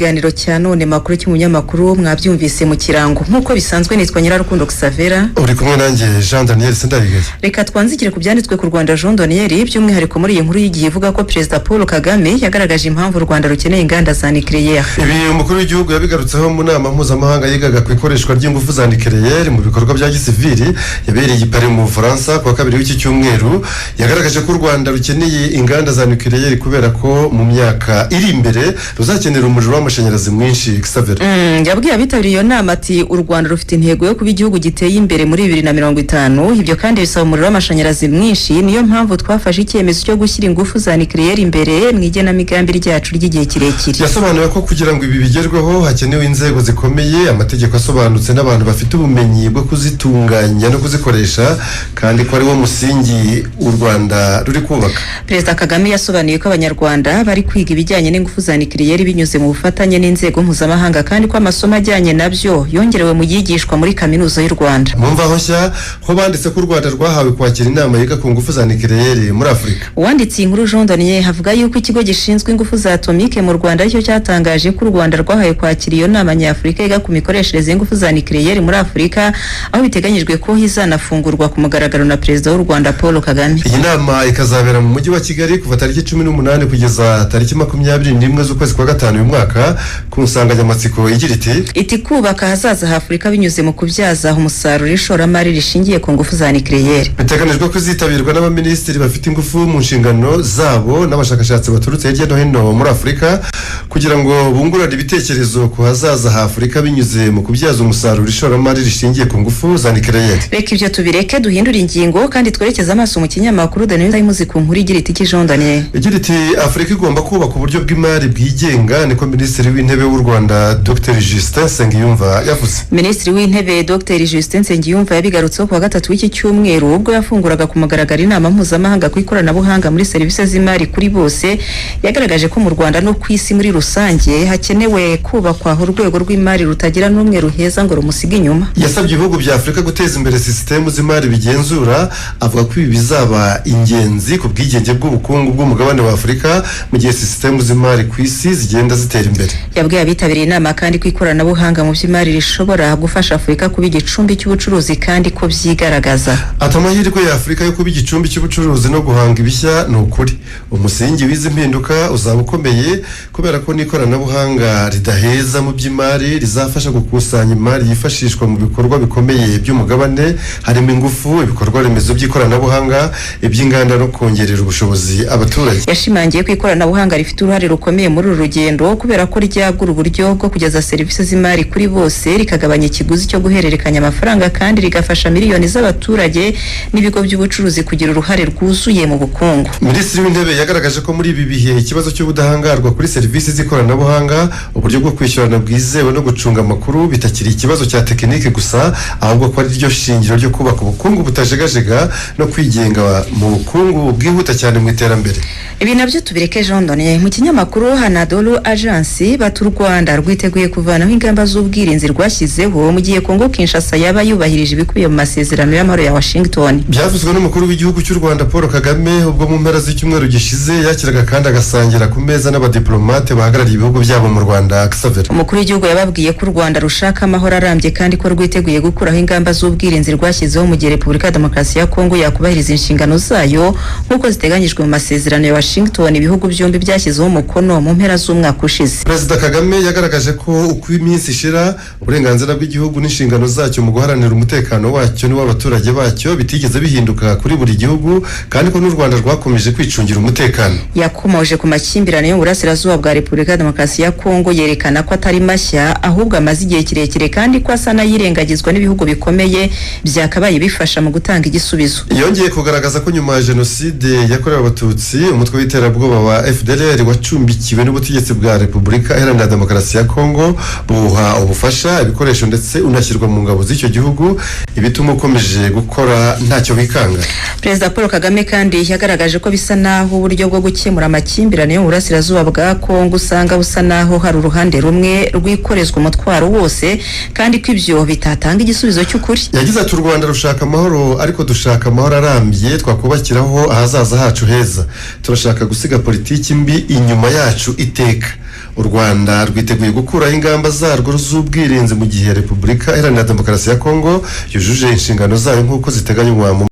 ikiganiro cya none makuru cy'umunyamakuru mwabyumvise mu kirango nkuko bisanzwe nitwa Nyirarukundo Xavera uri kumwe nanjye Jean Daniel Sendabigeye. Reka twanzikire ku byanditswe ku Rwanda. Jean Daniel by'umwihariko muri iyi nkuru y'igihe ivuga ko Perezida Paul Kagame yagaragaje impamvu u Rwanda rukeneye inganda za nucleaire. Ibi umukuru w'igihugu yabigarutseho mu nama mpuzamahanga yigaga ku ikoreshwa ry'ingufu za nucleaire mu bikorwa bya gisivili yabereye i Paris mu Bufaransa ku wa kabiri w'iki cyumweru. Yagaragaje ko u Rwanda rukeneye inganda za nucleaire kubera ko mu myaka iri imbere ruzakenera umuriro w'amashanyarazi mwinshi. Xavera yabwiye abitabiriye iyo nama ati u Rwanda rufite intego yo kuba igihugu giteye imbere muri 2050. Ibyo kandi bisaba umuriro w'amashanyarazi mwinshi, niyo mpamvu twafashe icyemezo cyo gushyira ingufu za nucleaire imbere mu igenamigambi ryacu ry'igihe kirekire. Yasobanuye ko kugira ngo ibi bigerweho hakenewe inzego zikomeye, amategeko asobanutse n'abantu bafite ubumenyi bwo kuzitunganya no kuzikoresha, kandi ko ari wo musingi u Rwanda ruri kubaka. Perezida Kagame yasobanuye ko abanyarwanda bari kwiga ibijyanye n'ingufu za nucleaire binyuze mu bufatanye n'inzego mpuzamahanga, kandi ko amasomo ajyanye nabyo yongerewe mu yigishwa muri kaminuza y'u Rwanda. Mumvaho nshya ho banditse ko u Rwanda rwahawe kwakira inama yiga ku ngufu za nucleaire muri Afurika. Uwanditse inkuru Jean Daniel havuga yuko ikigo gishinzwe ingufu za atomike mu Rwanda aricyo cyatangaje ko u Rwanda rwahawe kwakira iyo nama nyafurika yiga ku mikoreshereze y'ingufu za nucleaire muri Afurika, aho biteganyijwe ko izanafungurwa ku mugaragaro na Perezida w'u Rwanda Paul Kagame. Iyi nama ikazabera mu mujyi wa Kigali kuva tariki 18 kugeza tariki 21 z'ukwezi kwa gatanu uyu mwaka, ku nsanganyamatsiko igira iti kubaka ahazaza ha Afurika binyuze mu kubyaza umusaruro ishoramari rishingiye ku ngufu za nucleaire. Biteganijwe ko zitabirwa n'abaminisitiri bafite ingufu mu nshingano zabo n'abashakashatsi baturutse hirya no hino muri Afurika kugira ngo bungurane ibitekerezo ku hazaza ha Afurika binyuze mu kubyaza umusaruro ishoramari rishingiye ku ngufu za nucleaire. Reka ibyo tubireke duhindura ingingo kandi twerekeza amaso mu kinyamakuru The New Times ku nkuru igira iti Jean Daniel. Igira iti Afurika igomba kubaka uburyo bw'imari bwigenga, niko Minisitiri w'Intebe w'u Rwanda Dr Justin Nsengiyumva yavuze. Minisitiri w'Intebe Dr Justin Nsengiyumva yabigarutseho ku wa gatatu w'iki cyumweru ubwo yafunguraga ku mugaragaro inama mpuzamahanga ku ikoranabuhanga muri serivisi z'imari kuri bose. Yagaragaje ko mu Rwanda no ku isi muri rusange hakenewe kubakwa urwego rw'imari rutagira n'umwe ruheza ngo rumusige inyuma. Yasabye ibihugu bya Afurika guteza imbere sisitemu z'imari bigenzura, avuga ko ibi bizaba ingenzi ku bwigenge bw'ubukungu bw'umugabane wa Afurika mu gihe sisitemu z'imari ku isi zigenda zitera imbere. Yabwiye abitabiriye inama kandi ko ikoranabuhanga mu by'imari rishobora gufasha Afurika kuba igicumbi cy'ubucuruzi kandi ko byigaragaza. Ati amahirwe ya Afurika yo kuba igicumbi cy'ubucuruzi no guhanga ibishya ni ukuri. Umusingi w'izi mpinduka uzaba ukomeye kubera ko n'ikoranabuhanga ridaheza mu by'imari rizafasha gukusanya imari yifashishwa mu bikorwa bikomeye by'umugabane, harimo ingufu, ibikorwa remezo by'ikoranabuhanga, iby'inganda no kongerera ubushobozi abaturage. Yashimangiye ko ikoranabuhanga rifite uruhare rukomeye muri uru rugendo kubera ko ryagura uburyo bwo kugeza serivisi z'imari kuri bose, rikagabanya ikiguzi cyo guhererekanya amafaranga, kandi rigafasha miliyoni z'abaturage n'ibigo by'ubucuruzi kugira uruhare rwuzuye mu bukungu. Minisitiri w'Intebe yagaragaje ko muri ibi bihe ikibazo cy'ubudahangarwa kuri serivisi z'ikoranabuhanga, uburyo bwo kwishyurana bwizewe no gucunga amakuru bitakiri ikibazo cya tekinike gusa, ahubwo ko ari ryo shingiro ryo kubaka ubukungu butajegajega no kwigenga mu bukungu bwihuta cyane mu iterambere. Ibi nabyo tubireke Jean Daniel. Mu kinyamakuru Hanadolu Agence batu Rwanda rwiteguye kuvanaho ingamba z'ubwirinzi rwashyizeho mu gihe Kongo Kinshasa yaba yubahirije ibikubiye mu masezerano y'amahoro ya Washington. Byavuzwe n'umukuru w'igihugu cy'u Rwanda Paul Kagame ubwo mu mpera z'icyumweru gishize yakiraga kandi agasangira ku meza n'abadiplomate bahagarariye ibihugu byabo mu Rwanda. Xavera umukuru w'igihugu yababwiye ko u Rwanda rushaka amahoro arambye kandi ko rwiteguye gukuraho ingamba z'ubwirinzi rwashyizeho mu gihe Repubulika ya Demokarasi ya Kongo yakubahiriza inshingano zayo nk'uko ziteganyijwe mu masezerano ya Washington ibihugu byombi byashyizeho umukono mu mpera z'umwaka ushize. Perezida Kagame yagaragaje ko uko iminsi ishira uburenganzira bw'igihugu n'inshingano zacyo mu guharanira umutekano wacyo n'uw'abaturage bacyo bitigeze bihinduka kuri buri gihugu, kandi ko n'u Rwanda rwakomeje kwicungira umutekano. Yakomoje ku makimbirane yo mu burasirazuba bwa Repubulika ya Demokarasi ya Kongo, yerekana ko atari mashya ahubwo amaze igihe kirekire kandi ko asa n'ayirengagizwa n'ibihugu bikomeye byakabaye bifasha mu gutanga igisubizo. Yongeye kugaragaza ko nyuma ya jenoside yakorewe abatutsi umutwe w'iterabwoba wa FDLR wacumbikiwe n'ubutegetsi bwa Repubulika Iharanira Demokarasi ya Kongo buha ubufasha, ibikoresho ndetse unashyirwa mu ngabo z'icyo gihugu, ibituma ukomeje gukora ntacyo wikanga. Perezida Paul Kagame kandi yagaragaje ko bisa naho uburyo bwo gukemura amakimbirane yo mu burasirazuba bwa Kongo usanga busa naho hari uruhande rumwe rwikorezwa umutwaro wose, kandi ko ibyo bitatanga igisubizo cy'ukuri. Yagize ati u Rwanda rushaka amahoro, ariko dushaka amahoro arambye twakubakiraho ahazaza hacu heza. Turashaka gusiga politiki mbi inyuma yacu iteka. u Rwanda rwiteguye gukuraho ingamba zarwo z'ubwirinzi mu gihe Repubulika Iharanira Demokarasi ya Kongo yujuje inshingano zayo nk'uko ziteganywa mu